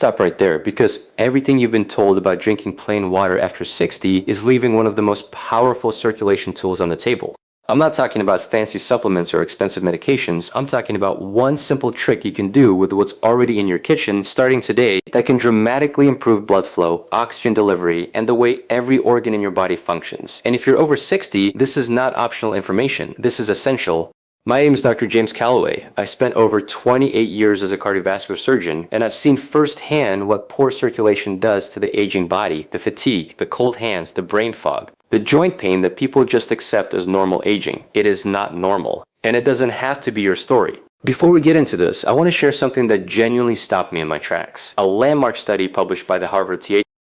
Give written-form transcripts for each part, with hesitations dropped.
stop right there, because everything you've been told about drinking plain water after 60 is leaving one of the most powerful circulation tools on the table. I'm not talking about fancy supplements or expensive medications. I'm talking about one simple trick you can do with what's already in your kitchen starting today that can dramatically improve blood flow, oxygen delivery, and the way every organ in your body functions. And if you're over 60, this is not optional information. This is essential. My name is Dr. James Calloway. I spent over 28 years as a cardiovascular surgeon, and I've seen firsthand what poor circulation does to the aging body, the fatigue, the cold hands, the brain fog, the joint pain that people just accept as normal aging. It is not normal, and it doesn't have to be your story. Before we get into this, I want to share something that genuinely stopped me in my tracks. A landmark study published by the Harvard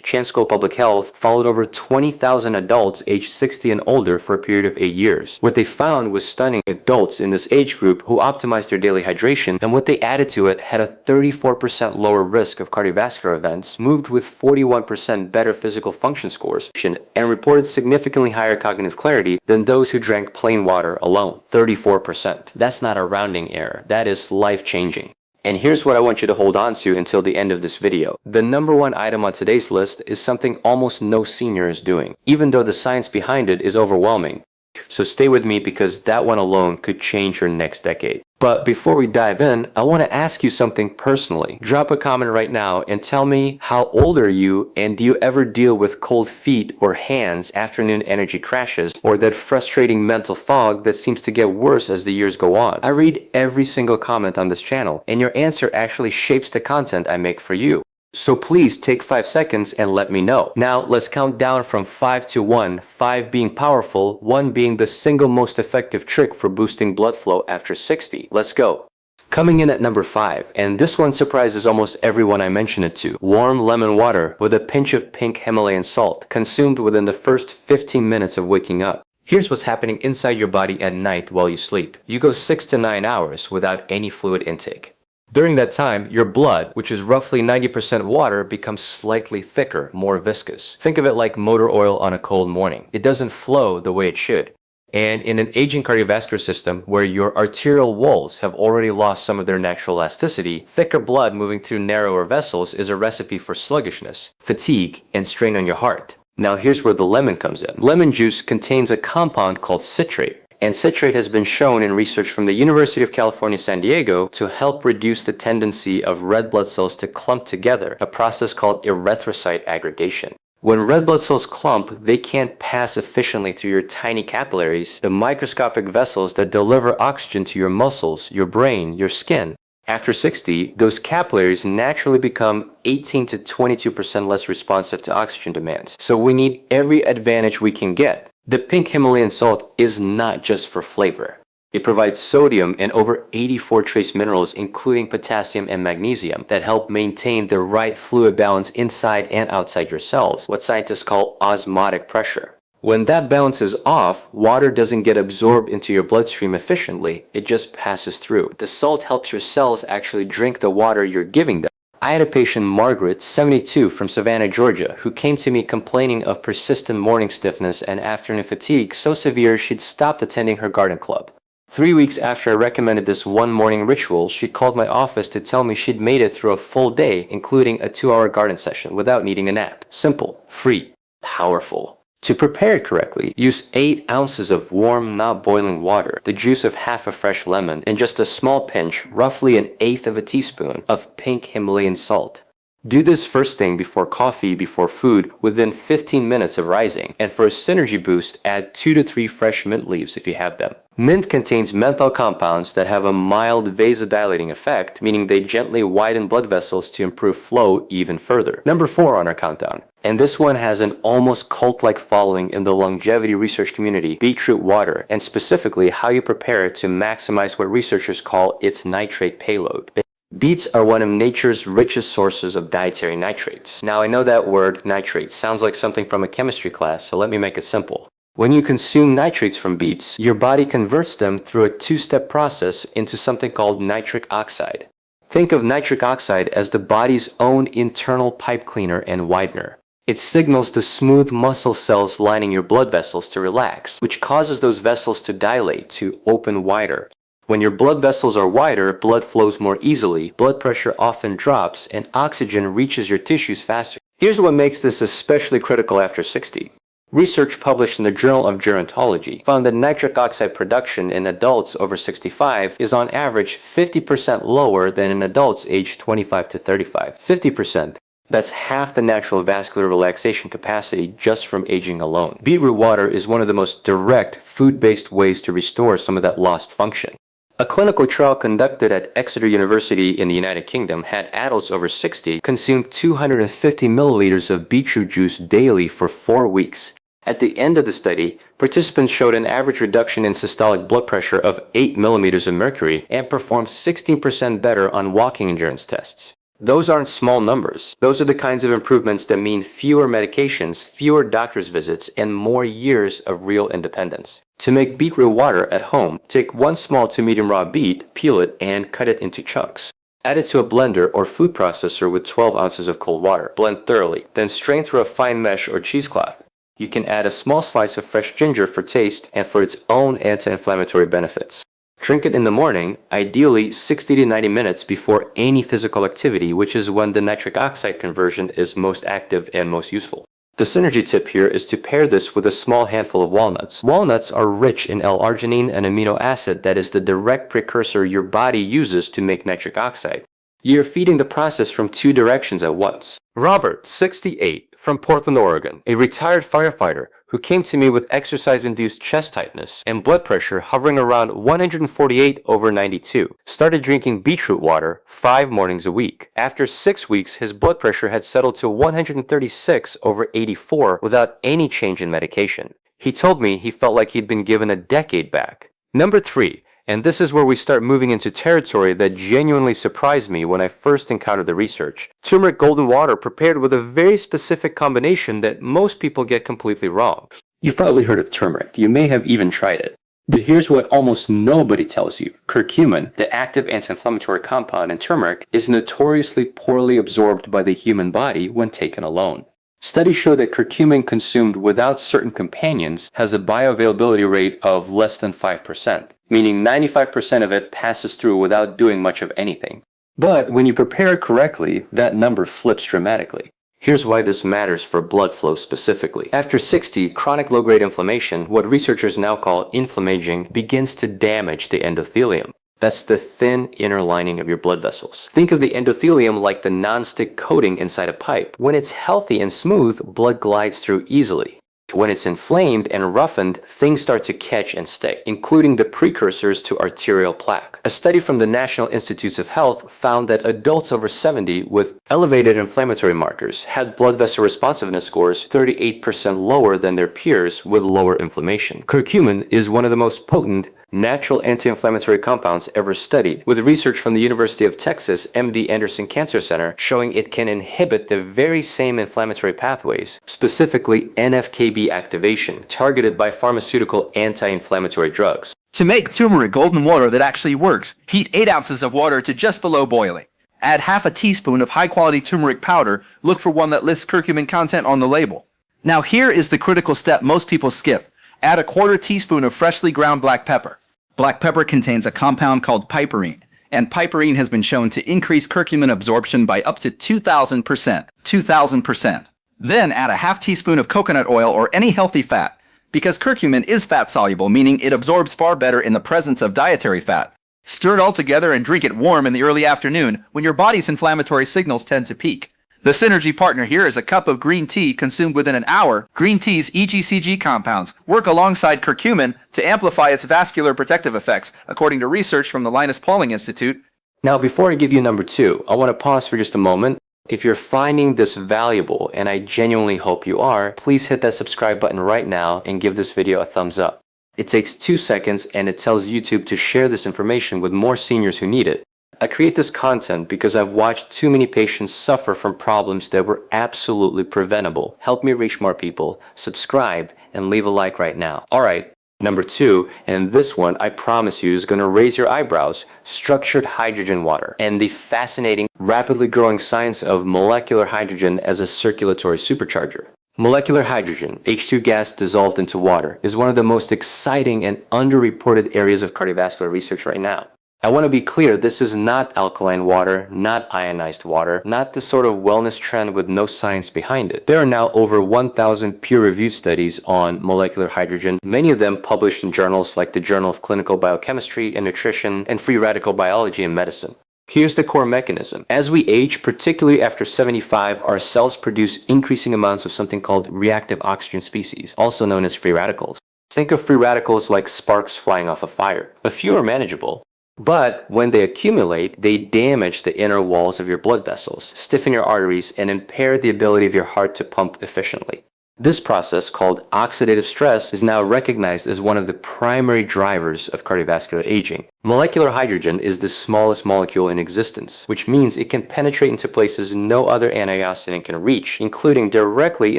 Chance School of Public Health followed over 20,000 adults aged 60 and older for a period of 8 years. What they found was stunning. Adults in this age group who optimized their daily hydration and what they added to it had a 34% lower risk of cardiovascular events, moved with 41% better physical function scores, and reported significantly higher cognitive clarity than those who drank plain water alone. 34%. That's not a rounding error. That is life-changing. And here's what I want you to hold on to until the end of this video. The number one item on today's list is something almost no senior is doing, even though the science behind it is overwhelming. So stay with me, because that one alone could change your next decade. But before we dive in, I want to ask you something personally. Drop a comment right now and tell me, how old are you, and do you ever deal with cold feet or hands, afternoon energy crashes, or that frustrating mental fog that seems to get worse as the years go on? I read every single comment on this channel, and your answer actually shapes the content I make for you. So please take 5 seconds and let me know. Now let's count down from 5 to 1, 5 being powerful, 1 being the single most effective trick for boosting blood flow after 60. Let's go. Coming in at number 5, and this one surprises almost everyone I mention it to: warm lemon water with a pinch of pink Himalayan salt, consumed within the first 15 minutes of waking up. Here's what's happening inside your body at night while you sleep. You go 6 to 9 hours without any fluid intake. During that time, your blood, which is roughly 90% water, becomes slightly thicker, more viscous. Think of it like motor oil on a cold morning. It doesn't flow the way it should. And in an aging cardiovascular system where your arterial walls have already lost some of their natural elasticity, thicker blood moving through narrower vessels is a recipe for sluggishness, fatigue, and strain on your heart. Now here's where the lemon comes in. Lemon juice contains a compound called citrate. And citrate has been shown in research from the University of California, San Diego to help reduce the tendency of red blood cells to clump together, a process called erythrocyte aggregation. When red blood cells clump, they can't pass efficiently through your tiny capillaries, the microscopic vessels that deliver oxygen to your muscles, your brain, your skin. After 60, those capillaries naturally become 18 to 22% less responsive to oxygen demands. So we need every advantage we can get. The pink Himalayan salt is not just for flavor. It provides sodium and over 84 trace minerals, including potassium and magnesium, that help maintain the right fluid balance inside and outside your cells, what scientists call osmotic pressure. When that balance is off, water doesn't get absorbed into your bloodstream efficiently, it just passes through. The salt helps your cells actually drink the water you're giving them. I had a patient, Margaret, 72, from Savannah, Georgia, who came to me complaining of persistent morning stiffness and afternoon fatigue so severe she'd stopped attending her garden club. 3 weeks after I recommended this one morning ritual, she called my office to tell me she'd made it through a full day, including a 2-hour garden session, without needing a nap. Simple, free, powerful. To prepare it correctly, use 8 ounces of warm, not boiling water, the juice of half a fresh lemon, and just a small pinch, roughly 1/8 of a teaspoon, of pink Himalayan salt. Do this first thing before coffee, before food, within 15 minutes of rising. And for a synergy boost, add 2 to 3 fresh mint leaves if you have them. Mint contains menthol compounds that have a mild vasodilating effect, meaning they gently widen blood vessels to improve flow even further. Number 4 on our countdown. And this one has an almost cult-like following in the longevity research community: beetroot water, and specifically how you prepare it to maximize what researchers call its nitrate payload. Beets are one of nature's richest sources of dietary nitrates. Now I know that word, nitrate, sounds like something from a chemistry class, so let me make it simple. When you consume nitrates from beets, your body converts them through a 2-step process into something called nitric oxide. Think of nitric oxide as the body's own internal pipe cleaner and widener. It signals the smooth muscle cells lining your blood vessels to relax, which causes those vessels to dilate, to open wider. When your blood vessels are wider, blood flows more easily, blood pressure often drops, and oxygen reaches your tissues faster. Here's what makes this especially critical after 60. Research published in the Journal of Gerontology found that nitric oxide production in adults over 65 is on average 50% lower than in adults aged 25 to 35. 50%. That's half the natural vascular relaxation capacity just from aging alone. Beetroot water is one of the most direct, food-based ways to restore some of that lost function. A clinical trial conducted at Exeter University in the United Kingdom had adults over 60 consume 250 milliliters of beetroot juice daily for 4 weeks. At the end of the study, participants showed an average reduction in systolic blood pressure of 8 millimeters of mercury and performed 16% better on walking endurance tests. Those aren't small numbers. Those are the kinds of improvements that mean fewer medications, fewer doctor's visits, and more years of real independence. To make beetroot water at home, take 1 small to medium raw beet, peel it, and cut it into chunks. Add it to a blender or food processor with 12 ounces of cold water. Blend thoroughly, then strain through a fine mesh or cheesecloth. You can add a small slice of fresh ginger for taste and for its own anti-inflammatory benefits. Drink it in the morning, ideally 60 to 90 minutes before any physical activity, which is when the nitric oxide conversion is most active and most useful. The synergy tip here is to pair this with a small handful of walnuts. Walnuts are rich in L-arginine, an amino acid that is the direct precursor your body uses to make nitric oxide. You're feeding the process from 2 directions at once. Robert, 68, from Portland, Oregon, a retired firefighter who came to me with exercise-induced chest tightness and blood pressure hovering around 148/92, started drinking beetroot water 5 mornings a week. After 6 weeks, his blood pressure had settled to 136/84 without any change in medication. He told me he felt like he'd been given a decade back. Number 3. And this is where we start moving into territory that genuinely surprised me when I first encountered the research. Turmeric golden water prepared with a very specific combination that most people get completely wrong. You've probably heard of turmeric. You may have even tried it. But here's what almost nobody tells you. Curcumin, the active anti-inflammatory compound in turmeric, is notoriously poorly absorbed by the human body when taken alone. Studies show that curcumin consumed without certain companions has a bioavailability rate of less than 5%, meaning 95% of it passes through without doing much of anything. But when you prepare it correctly, that number flips dramatically. Here's why this matters for blood flow specifically. After 60, chronic low-grade inflammation, what researchers now call inflammaging, begins to damage the endothelium. That's the thin inner lining of your blood vessels. Think of the endothelium like the non-stick coating inside a pipe. When it's healthy and smooth, blood glides through easily. When it's inflamed and roughened, things start to catch and stick, including the precursors to arterial plaque. A study from the National Institutes of Health found that adults over 70 with elevated inflammatory markers had blood vessel responsiveness scores 38% lower than their peers with lower inflammation. Curcumin is one of the most potent natural anti-inflammatory compounds ever studied, with research from the University of Texas MD Anderson Cancer Center showing it can inhibit the very same inflammatory pathways, specifically NF-κB activation, targeted by pharmaceutical anti-inflammatory drugs. To make turmeric golden water that actually works, heat 8 ounces of water to just below boiling. Add half a teaspoon of high-quality turmeric powder. Look for one that lists curcumin content on the label. Now here is the critical step most people skip. Add a quarter teaspoon of freshly ground black pepper. Black pepper contains a compound called piperine, and piperine has been shown to increase curcumin absorption by up to 2,000%. 2,000%. Then add a half teaspoon of coconut oil or any healthy fat, because curcumin is fat-soluble, meaning it absorbs far better in the presence of dietary fat. Stir it all together and drink it warm in the early afternoon when your body's inflammatory signals tend to peak. The synergy partner here is a cup of green tea consumed within an hour. Green tea's EGCG compounds work alongside curcumin to amplify its vascular protective effects, according to research from the Linus Pauling Institute. Now, before I give you number 2, I want to pause for just a moment. If you're finding this valuable, and I genuinely hope you are, please hit that subscribe button right now and give this video a thumbs up. It takes 2 seconds and it tells YouTube to share this information with more seniors who need it. I create this content because I've watched too many patients suffer from problems that were absolutely preventable. Help me reach more people, subscribe, and leave a like right now. Alright, number 2, and this one I promise you is going to raise your eyebrows, structured hydrogen water, and the fascinating, rapidly growing science of molecular hydrogen as a circulatory supercharger. Molecular hydrogen, H2 gas dissolved into water, is one of the most exciting and underreported areas of cardiovascular research right now. I want to be clear, this is not alkaline water, not ionized water, not the sort of wellness trend with no science behind it. There are now over 1,000 peer-reviewed studies on molecular hydrogen, many of them published in journals like the Journal of Clinical Biochemistry and Nutrition and Free Radical Biology and Medicine. Here's the core mechanism. As we age, particularly after 75, our cells produce increasing amounts of something called reactive oxygen species, also known as free radicals. Think of free radicals like sparks flying off a fire. A few are manageable, but when they accumulate, they damage the inner walls of your blood vessels, stiffen your arteries, and impair the ability of your heart to pump efficiently. This process, called oxidative stress, is now recognized as one of the primary drivers of cardiovascular aging. Molecular hydrogen is the smallest molecule in existence, which means it can penetrate into places no other antioxidant can reach, including directly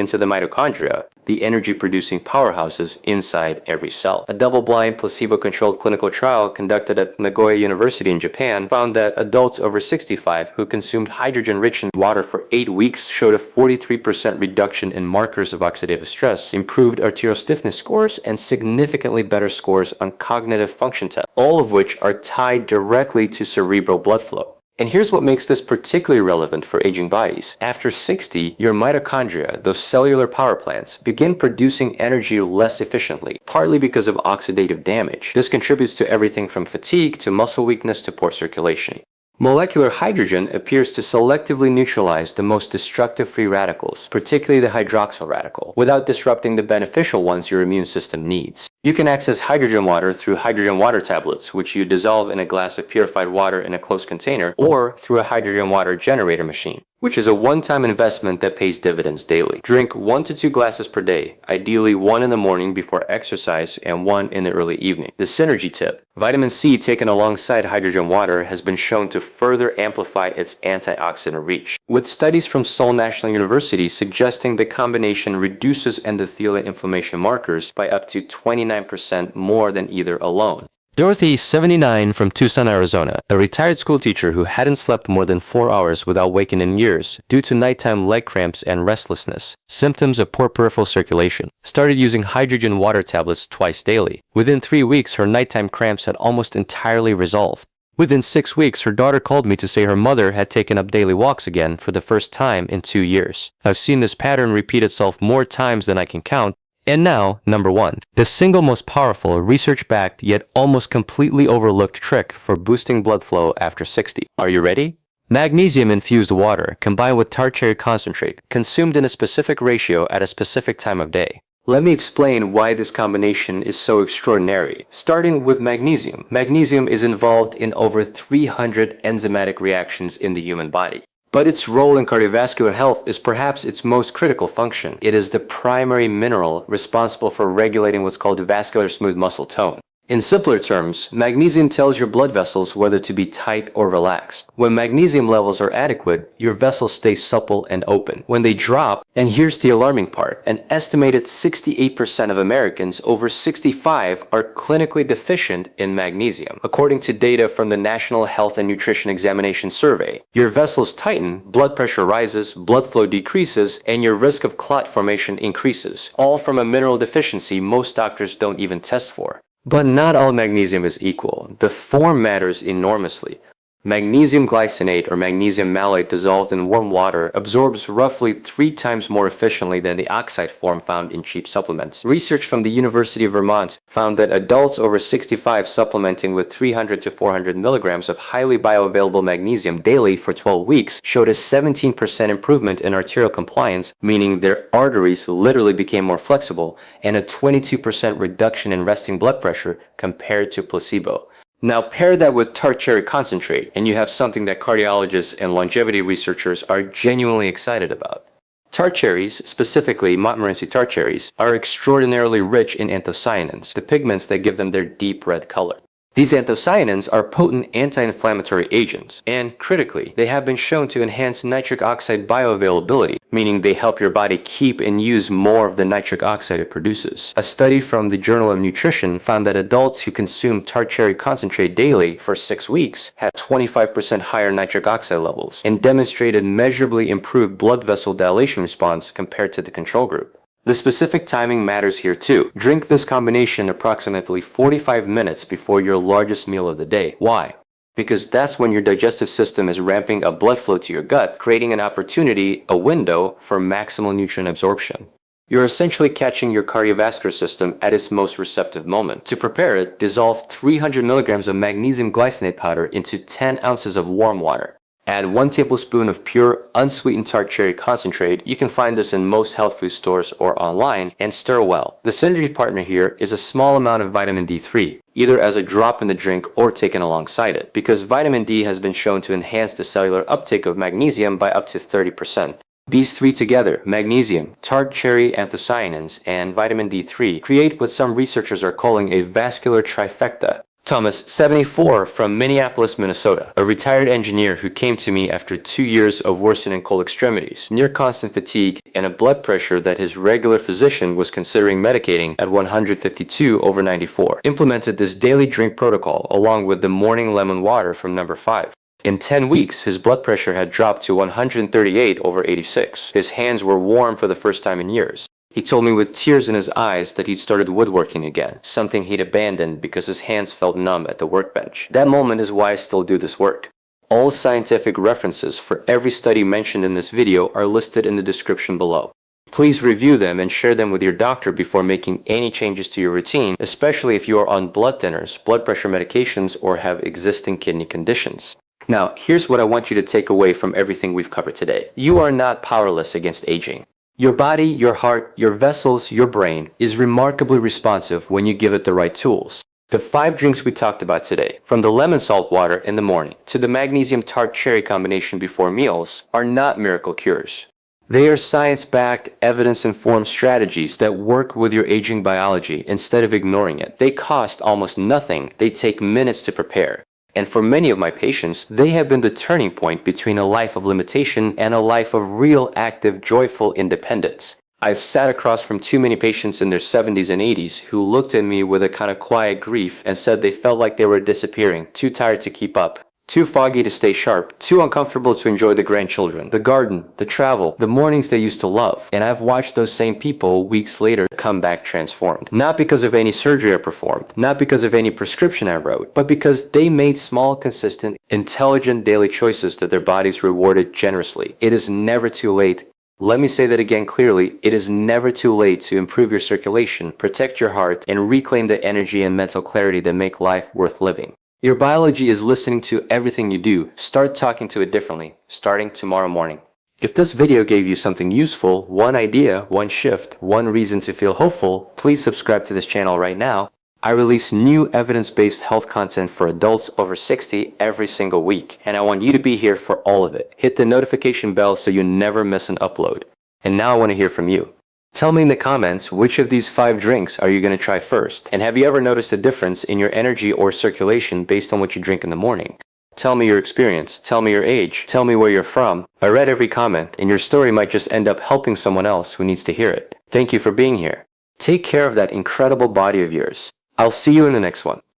into the mitochondria, the energy-producing powerhouses inside every cell. A double-blind, placebo-controlled clinical trial conducted at Nagoya University in Japan found that adults over 65 who consumed hydrogen-rich water for 8 weeks showed a 43% reduction in markers of oxidative stress, improved arterial stiffness scores, and significantly better scores on cognitive function tests, all of which are tied directly to cerebral blood flow. And here's what makes this particularly relevant for aging bodies. After 60, your mitochondria, those cellular power plants, begin producing energy less efficiently, partly because of oxidative damage. This contributes to everything from fatigue to muscle weakness to poor circulation. Molecular hydrogen appears to selectively neutralize the most destructive free radicals, particularly the hydroxyl radical, without disrupting the beneficial ones your immune system needs. You can access hydrogen water through hydrogen water tablets, which you dissolve in a glass of purified water in a closed container, or through a hydrogen water generator machine, which is a one-time investment that pays dividends daily. Drink 1 to 2 glasses per day, ideally 1 in the morning before exercise and 1 in the early evening. The synergy tip: vitamin C taken alongside hydrogen water has been shown to further amplify its antioxidant reach, with studies from Seoul National University suggesting the combination reduces endothelial inflammation markers by up to 29% more than either alone. Dorothy, 79, from Tucson, Arizona, a retired school teacher who hadn't slept more than 4 hours without waking in years due to nighttime leg cramps and restlessness, symptoms of poor peripheral circulation, started using hydrogen water tablets twice daily. Within 3 weeks, her nighttime cramps had almost entirely resolved. Within 6 weeks, her daughter called me to say her mother had taken up daily walks again for the first time in 2 years. I've seen this pattern repeat itself more times than I can count. And now, number 1, the single most powerful, research-backed, yet almost completely overlooked trick for boosting blood flow after 60. Are you ready? Magnesium-infused water combined with tart cherry concentrate, consumed in a specific ratio at a specific time of day. Let me explain why this combination is so extraordinary. Starting with magnesium. Magnesium is involved in over 300 enzymatic reactions in the human body. But its role in cardiovascular health is perhaps its most critical function. It is the primary mineral responsible for regulating what's called vascular smooth muscle tone. In simpler terms, magnesium tells your blood vessels whether to be tight or relaxed. When magnesium levels are adequate, your vessels stay supple and open. When they drop, and here's the alarming part, an estimated 68% of Americans over 65 are clinically deficient in magnesium. According to data from the National Health and Nutrition Examination Survey, your vessels tighten, blood pressure rises, blood flow decreases, and your risk of clot formation increases, all from a mineral deficiency most doctors don't even test for. But not all magnesium is equal. The form matters enormously. Magnesium glycinate or magnesium malate dissolved in warm water absorbs roughly 3 times more efficiently than the oxide form found in cheap supplements. Research from the University of Vermont found that adults over 65 supplementing with 300 to 400 milligrams of highly bioavailable magnesium daily for 12 weeks showed a 17% improvement in arterial compliance, meaning their arteries literally became more flexible, and a 22% reduction in resting blood pressure compared to placebo. Now pair that with tart cherry concentrate, and you have something that cardiologists and longevity researchers are genuinely excited about. Tart cherries, specifically Montmorency tart cherries, are extraordinarily rich in anthocyanins, the pigments that give them their deep red color. These anthocyanins are potent anti-inflammatory agents, and critically, they have been shown to enhance nitric oxide bioavailability, meaning they help your body keep and use more of the nitric oxide it produces. A study from the Journal of Nutrition found that adults who consume tart cherry concentrate daily for 6 weeks had 25% higher nitric oxide levels and demonstrated measurably improved blood vessel dilation response compared to the control group. The specific timing matters here too. Drink this combination approximately 45 minutes before your largest meal of the day. Why? Because that's when your digestive system is ramping up blood flow to your gut, creating an opportunity, a window, for maximal nutrient absorption. You're essentially catching your cardiovascular system at its most receptive moment. To prepare it, dissolve 300 milligrams of magnesium glycinate powder into 10 ounces of warm water. Add 1 tablespoon of pure, unsweetened tart cherry concentrate. You can find this in most health food stores or online, and stir well. The synergy partner here is a small amount of vitamin D3, either as a drop in the drink or taken alongside it, because vitamin D has been shown to enhance the cellular uptake of magnesium by up to 30%. These three together, magnesium, tart cherry anthocyanins, and vitamin D3, create what some researchers are calling a vascular trifecta. Thomas, 74, from Minneapolis, Minnesota, a retired engineer who came to me after 2 years of worsening cold extremities, near constant fatigue, and a blood pressure that his regular physician was considering medicating at 152/94, implemented this daily drink protocol along with the morning lemon water from number 5. In 10 weeks, his blood pressure had dropped to 138/86. His hands were warm for the first time in years. He told me with tears in his eyes that he'd started woodworking again, something he'd abandoned because his hands felt numb at the workbench. That moment is why I still do this work. All scientific references for every study mentioned in this video are listed in the description below. Please review them and share them with your doctor before making any changes to your routine, especially if you are on blood thinners, blood pressure medications, or have existing kidney conditions. Now, here's what I want you to take away from everything we've covered today. You are not powerless against aging. Your body, your heart, your vessels, your brain is remarkably responsive when you give it the right tools. The 5 drinks we talked about today, from the lemon salt water in the morning to the magnesium tart cherry combination before meals, are not miracle cures. They are science-backed, evidence-informed strategies that work with your aging biology instead of ignoring it. They cost almost nothing. They take minutes to prepare. And for many of my patients, they have been the turning point between a life of limitation and a life of real, active, joyful independence. I've sat across from too many patients in their 70s and 80s who looked at me with a kind of quiet grief and said they felt like they were disappearing, too tired to keep up, too foggy to stay sharp, too uncomfortable to enjoy the grandchildren, the garden, the travel, the mornings they used to love. And I've watched those same people weeks later come back transformed. Not because of any surgery I performed, not because of any prescription I wrote, but because they made small, consistent, intelligent daily choices that their bodies rewarded generously. It is never too late. Let me say that again clearly. It is never too late to improve your circulation, protect your heart, and reclaim the energy and mental clarity that make life worth living. Your biology is listening to everything you do. Start talking to it differently, starting tomorrow morning. If this video gave you something useful, one idea, one shift, one reason to feel hopeful, please subscribe to this channel right now. I release new evidence-based health content for adults over 60 every single week, and I want you to be here for all of it. Hit the notification bell so you never miss an upload. And now I want to hear from you. Tell me in the comments, which of these 5 drinks are you going to try first? And have you ever noticed a difference in your energy or circulation based on what you drink in the morning? Tell me your experience. Tell me your age. Tell me where you're from. I read every comment, and your story might just end up helping someone else who needs to hear it. Thank you for being here. Take care of that incredible body of yours. I'll see you in the next one.